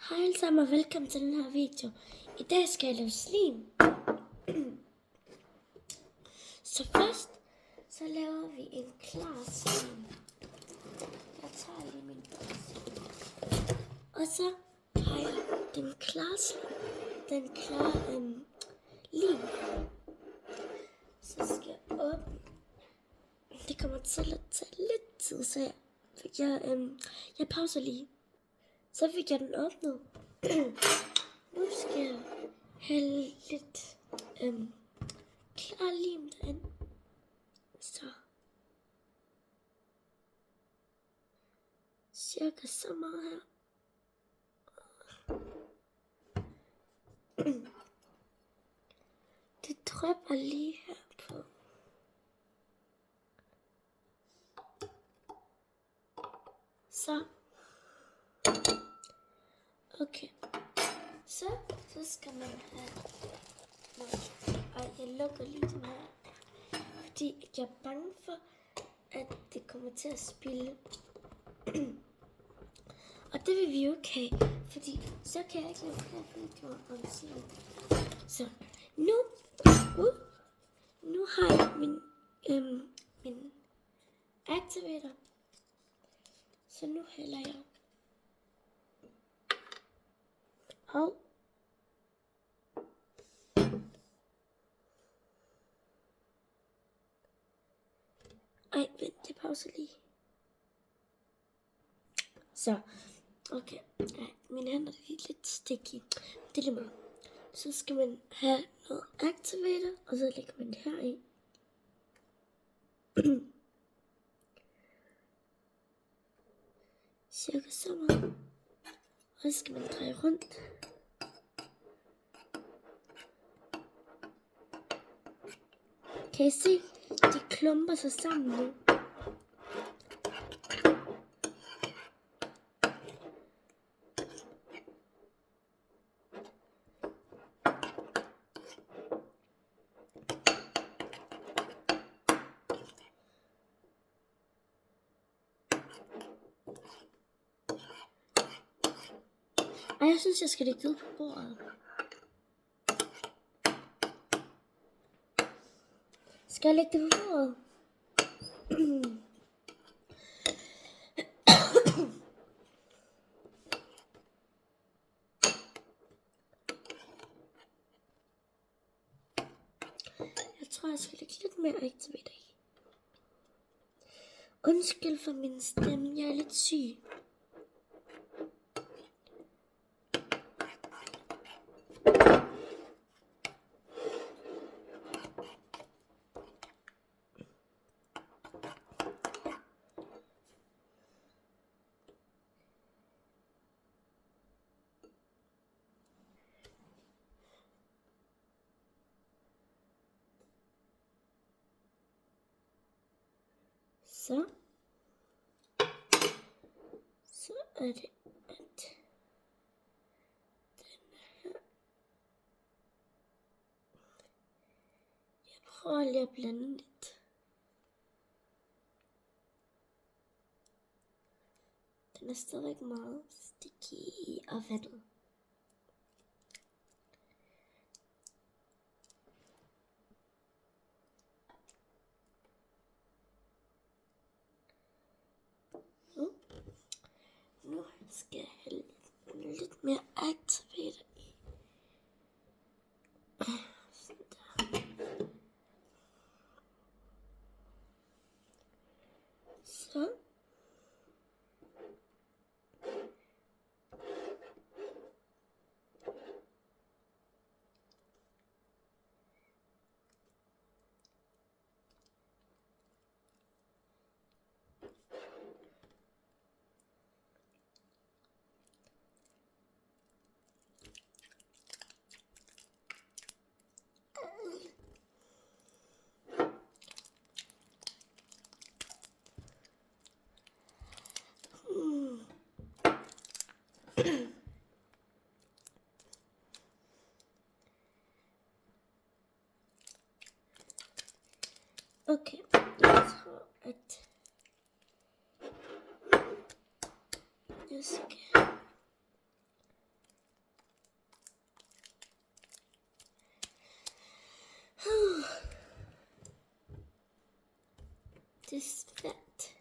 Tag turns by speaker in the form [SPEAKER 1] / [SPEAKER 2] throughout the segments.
[SPEAKER 1] Hej alle sammen og velkommen til den her video. I dag skal jeg lave slim. Så først så laver vi en klar slim. Jeg tager lige min boks. Og så har jeg den klare slim. Den klare lim. Så skal jeg åbne. Det kommer til at tage lidt tid, så jeg pauser lige. Så fik jeg den åbnet. Nu skal jeg hælde lidt klar lim derind. Så. Cirka så meget her. Det drypper lige her på. Så. Okay. Så skal man have noget. Ej, jeg lukker lige den her. Fordi jeg er bange for, at det kommer til at spilde. Og det vil vi jo ikke have. Fordi så kan jeg ikke lave flere videoer om slim. Så nu har jeg min aktivator. Så nu hælder jeg. Og vent, jeg pauser lige. Så, okay. Mine hænder er lige lidt sticky. Det er lige meget. Så skal man have noget aktivator, og så lægger man det her i. Cirka så meget. Og så skal man dreje rundt. Kan I se, de klumper sig sammen nu? Og jeg synes, jeg skal lægge det ud på bordet. Skal jeg lægge det på bordet? Jeg tror, jeg skal lægge lidt mere aktivator i. Undskyld for min stemme, jeg er lidt syg. Så er det, at den her, jeg prøver lige at blande lidt. Den er stadig meget sticky og vandet. Nu skal jeg hælde lidt mere aktivator i. Sådan der. Så. Okay, jeg tror, at jeg skal ist fett.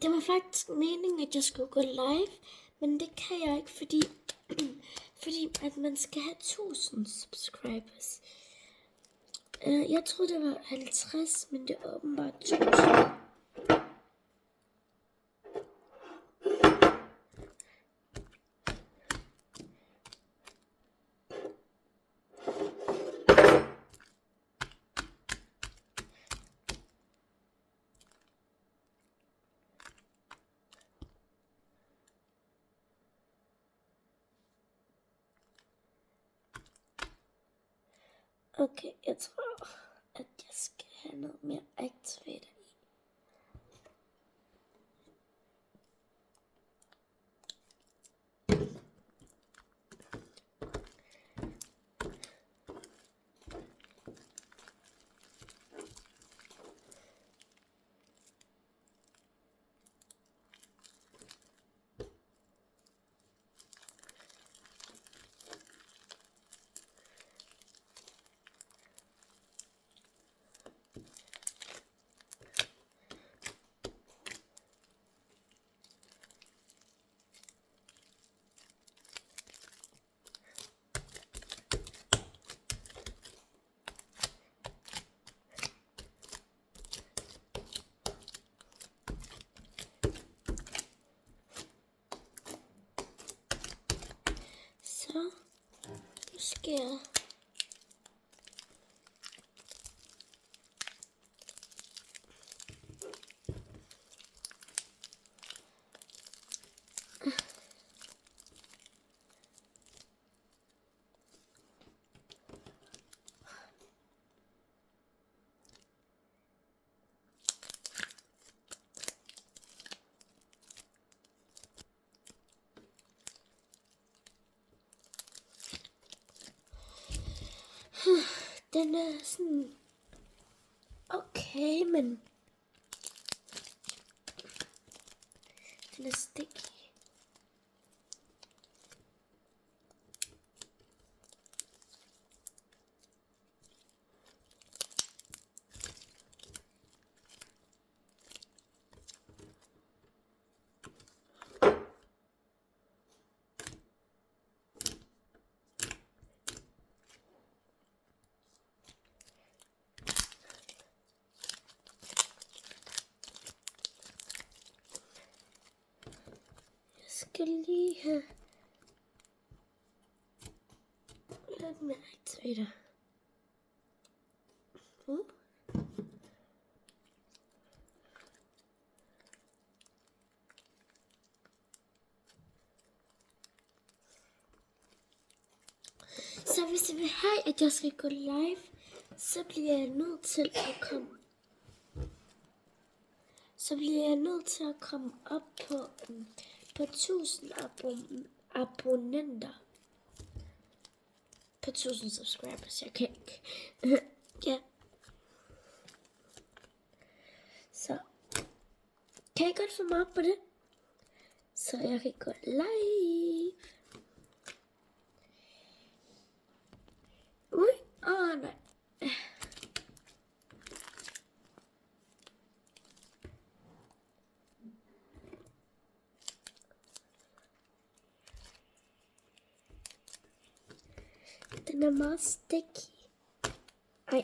[SPEAKER 1] Det var faktisk meningen, at jeg skulle gå live, men det kan jeg ikke, fordi at man skal have 1000 subscribers. Jeg troede, det var 50, men det er åbenbart 1000. Okay, jeg tror, at jeg skal have noget mere aktivator i. Så nu skal jeg den er sådan okay, men den er sticky. Jeg skal lige have lidt mere aktivator. Så hvis I vil have, at jeg skal gå live, så bliver jeg nødt til at komme. Så bliver jeg nødt til at komme op på 1000 abonnenter. På 1000 subscribers, jeg kan ikke. Ja. Så kan I godt få mig op på det? Så jeg kan gå live. Nej. Den er meget sticky. Ej.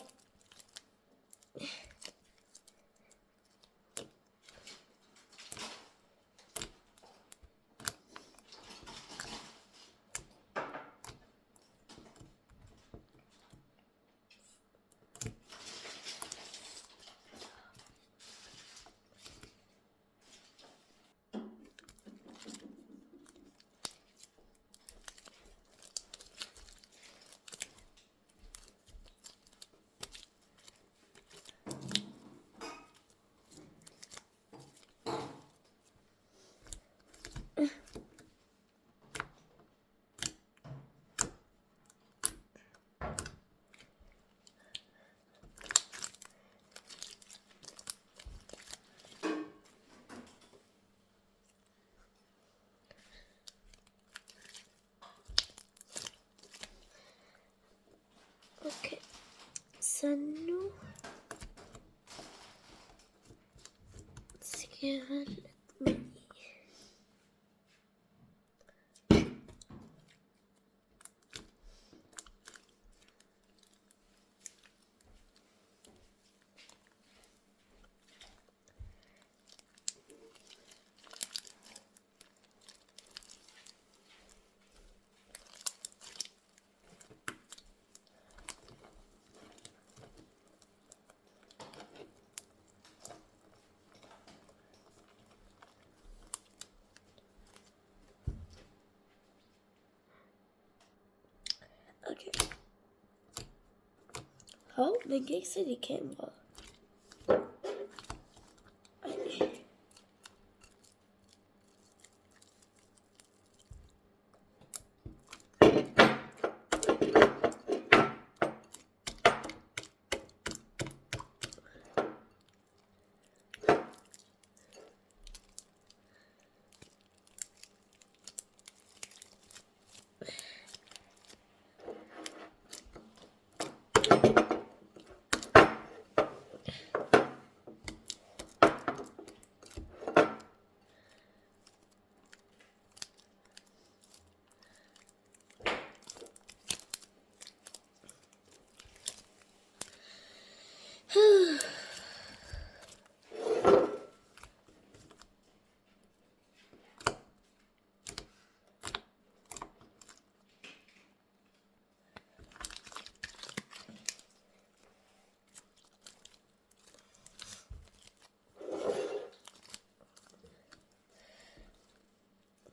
[SPEAKER 1] Okay, så nu skal jeg have lidt med i. Okay. Hov, man kan ikke se det i kameraet. Ej.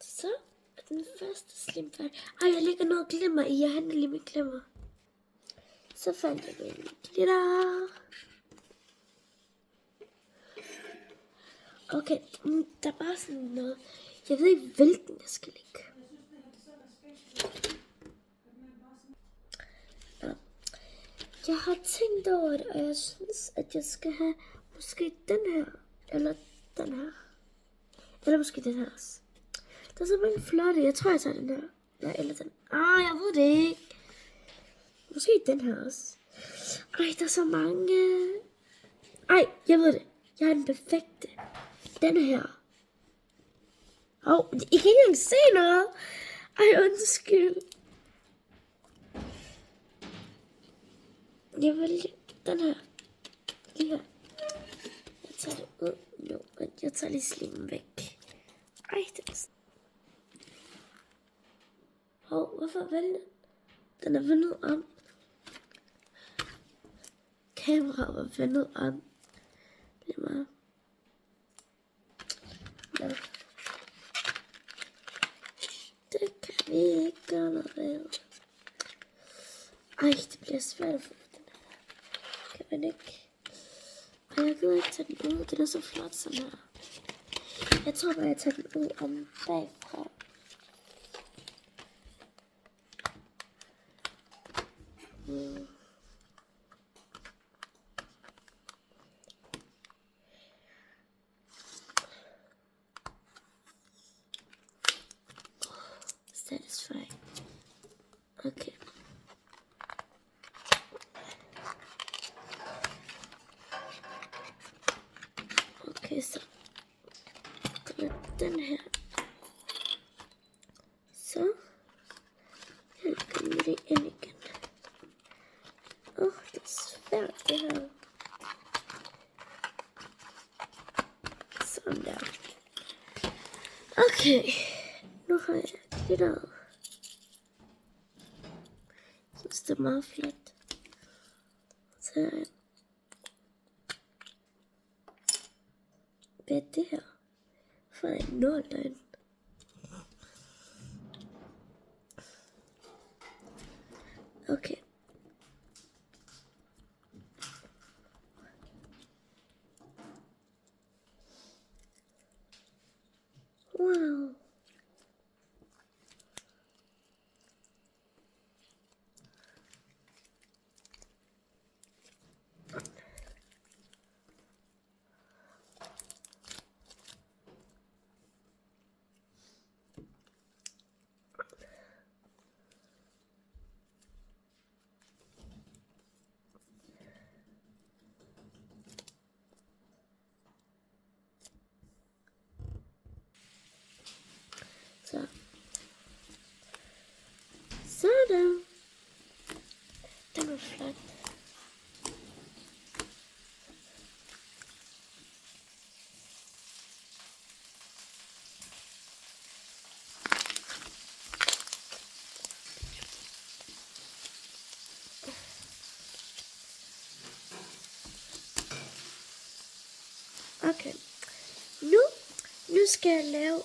[SPEAKER 1] Så er den første slim færdig. Ej, jeg lægger noget glimmer i. Jeg henter lige mit glimmer. Så fandt jeg min glitter. Okay, der er bare sådan noget. Jeg ved ikke, hvilken jeg skal lægge. Ja. Jeg har tænkt over det, og jeg synes, at jeg skal have måske den her. Eller den her. Eller måske den her også. Der er så mange flotte. Jeg tror, jeg tager den her. Nej, eller den. Jeg ved det ikke. Måske den her også. Ej, der er så mange. Ej, jeg ved det. Jeg har den perfekte. Den her. I kan ikke engang se noget. Ej, undskyld. Jeg vælger den her. Lige her. Jeg tager det ud nu. Jeg tager lige slimen væk. Ej, det er sådan. Hvorfor vælger den? Den er vendet om. Kameraet var vendet om. Lige meget. Ja. Det kan vi ikke gøre noget ved. Ej, det bliver svært at få den her. Kan man ikke? Ej, jeg gider ikke tage den ud. Den er så flot sådan her. Jeg tror bare, jeg tager den ud om bagfra. Satisfied. Okay. Okay, så den her. Så jeg lægger det ind igen. Det er svært det her. Sådan der. Okay, nu har jeg glitteret. Jeg synes det er meget flot. Så hvad er det her? For en nål derinde. Okay. Wow. Den var flot. Okay. Nu skal jeg lave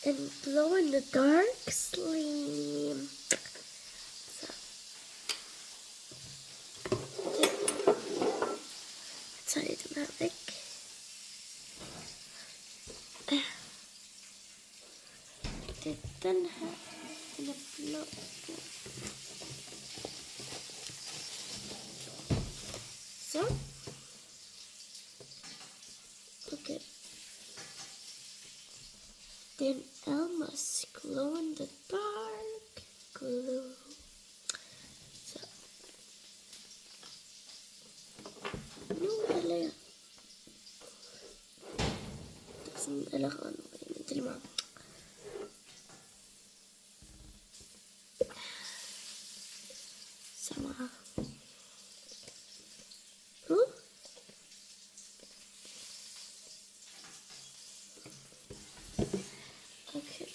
[SPEAKER 1] en glow in the dark slime. Så. Jeg tager lige den her væk. Det er den her. Den er blå. Så. Okay. Den Elmer's glow in the dark glue. Så. Nu er det lækkert. Det er sådan allerede nu. Det er lige meget. Så meget. Okay.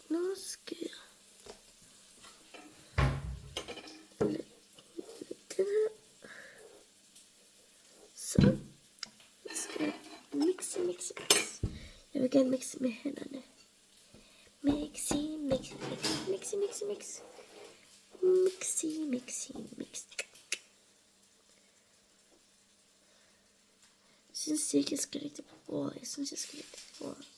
[SPEAKER 1] Nu skal jeg den her. Så skal jeg mixe. Jeg vil gerne mixe med hænderne. Mixe. Jeg synes ikke, jeg skal lægge det på bordet. Jeg synes, jeg skal lægge det på bordet.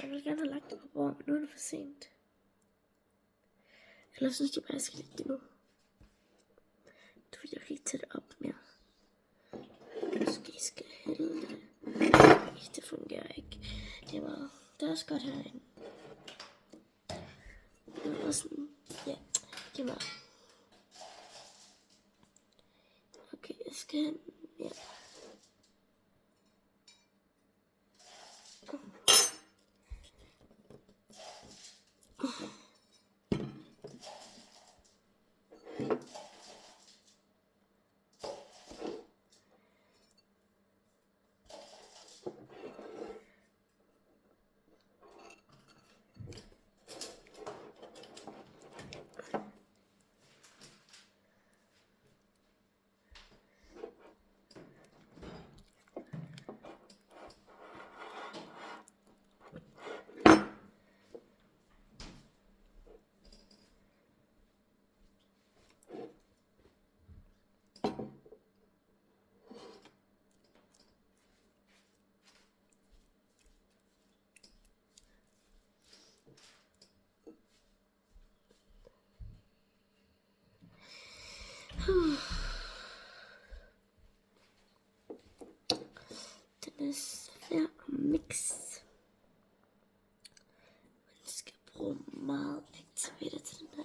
[SPEAKER 1] Jeg vil gerne have lagt det på bordet, men nu er det for sent. Eller synes jeg bare, jeg skal lægge det nu. Jeg kan ikke tage det op mere. Måske skal jeg hælde det. Det fungerer ikke. Det er også godt herinde. Det er sådan, ja, det var. Okay, jeg skal hen, ja. Den er svær at mixe. Man skal bruge meget aktivator til den her.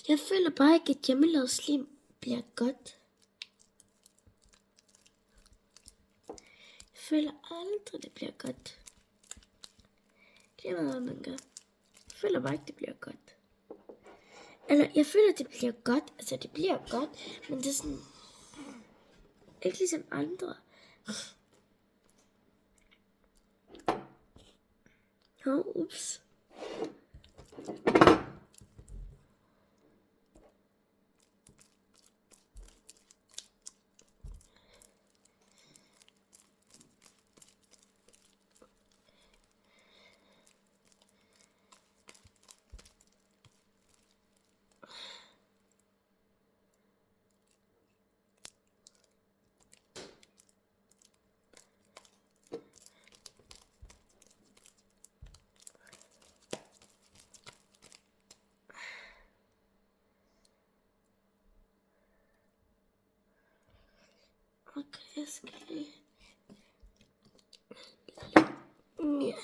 [SPEAKER 1] Jeg føler bare ikke, at hjemmelavet slim bliver godt. Jeg føler aldrig, det bliver godt. Det er hvad man gør. Jeg føler bare ikke, det bliver godt. Eller jeg føler, det bliver godt. Altså, det bliver godt, men det er sådan ikke ligesom andre. Ups. Okay, jeg skal lige... Ja.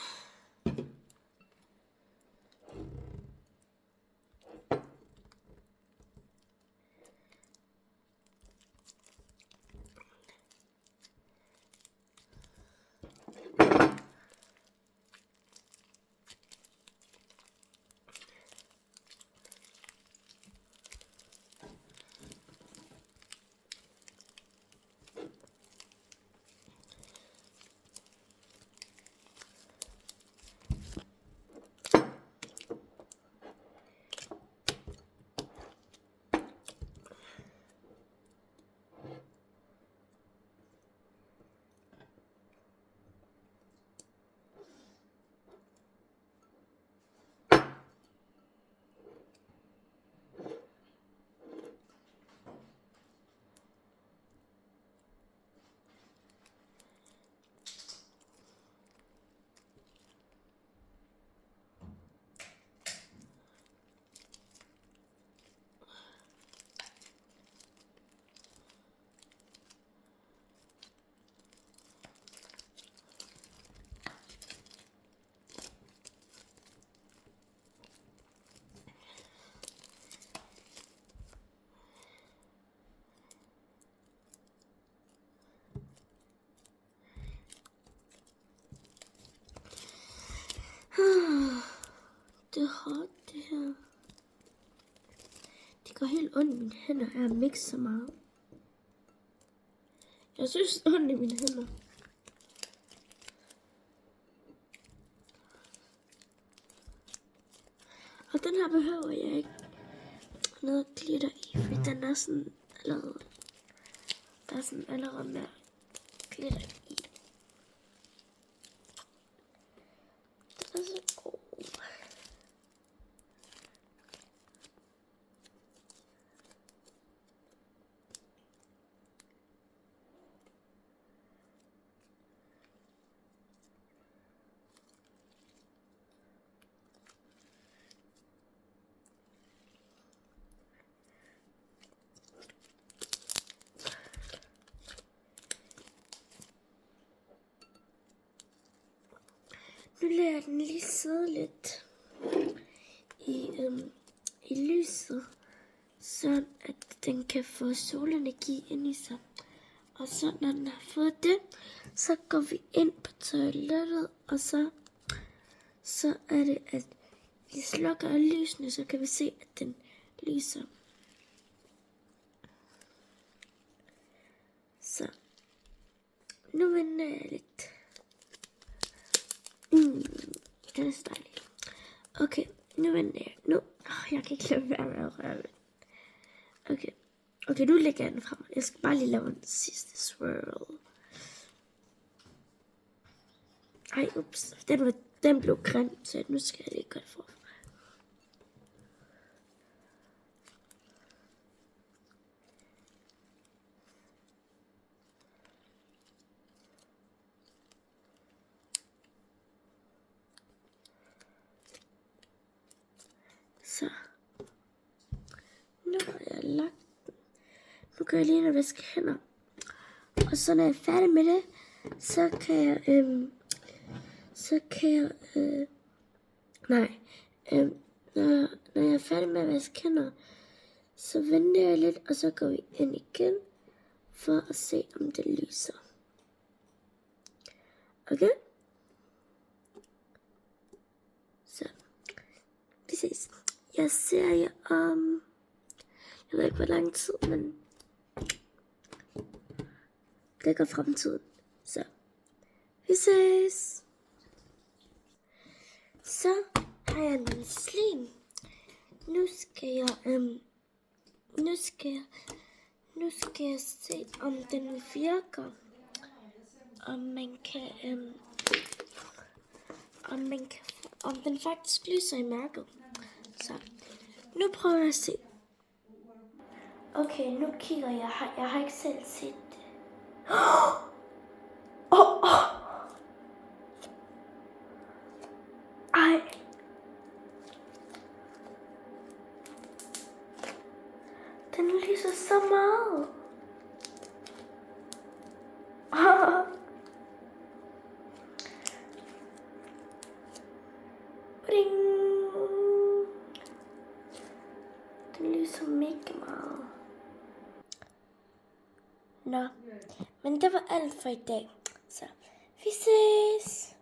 [SPEAKER 1] Det er hårdt, det her. Det går helt ondt i mine hænder, jeg har mixet så meget. Jeg synes, det er ondt i mine hænder. Og den her behøver jeg ikke noget glitter i, fordi den er sådan allerede. Der er sådan allerede mere glitter i. Den er så god. Nu lader jeg den lige sidde lidt i lyset, så at den kan få solenergi ind i sig. Og så når den har fået det, så går vi ind på toilettet, og så er det, at vi slukker alle lysene, så kan vi se, at den lyser. Så nu vender jeg lidt. Den er så dejlig. Okay, nu vender jeg. Jeg kan ikke lade være med at røre ved. Okay, nu lægger jeg den frem. Jeg skal bare lige lave en sidste swirl. Ej, ups. Den blev grim, så nu skal jeg lige gøre det for. Så. Nu har jeg lagt den. Nu kan jeg lige at vaske hænder. Og så når jeg er færdig med det, så kan jeg, når jeg er færdig med at vaske hænder, så venter jeg lidt, og så går vi ind igen, for at se, om det lyser. Okay? Så, vi ses. Jeg ser jer om, jeg ved ikke hvor lang tid, men det går fremtiden. Så, vi ses. Så har jeg min slim. Nu skal jeg se, om den virker. Om den faktisk lyser i mørket. Så, nu prøver jeg at se. Okay, nu kigger jeg. Jeg har ikke selv set det. Ej. Den lyser så meget. Ring. Den lyser mega meget. Nå, men det var alt for i dag. Så vi ses.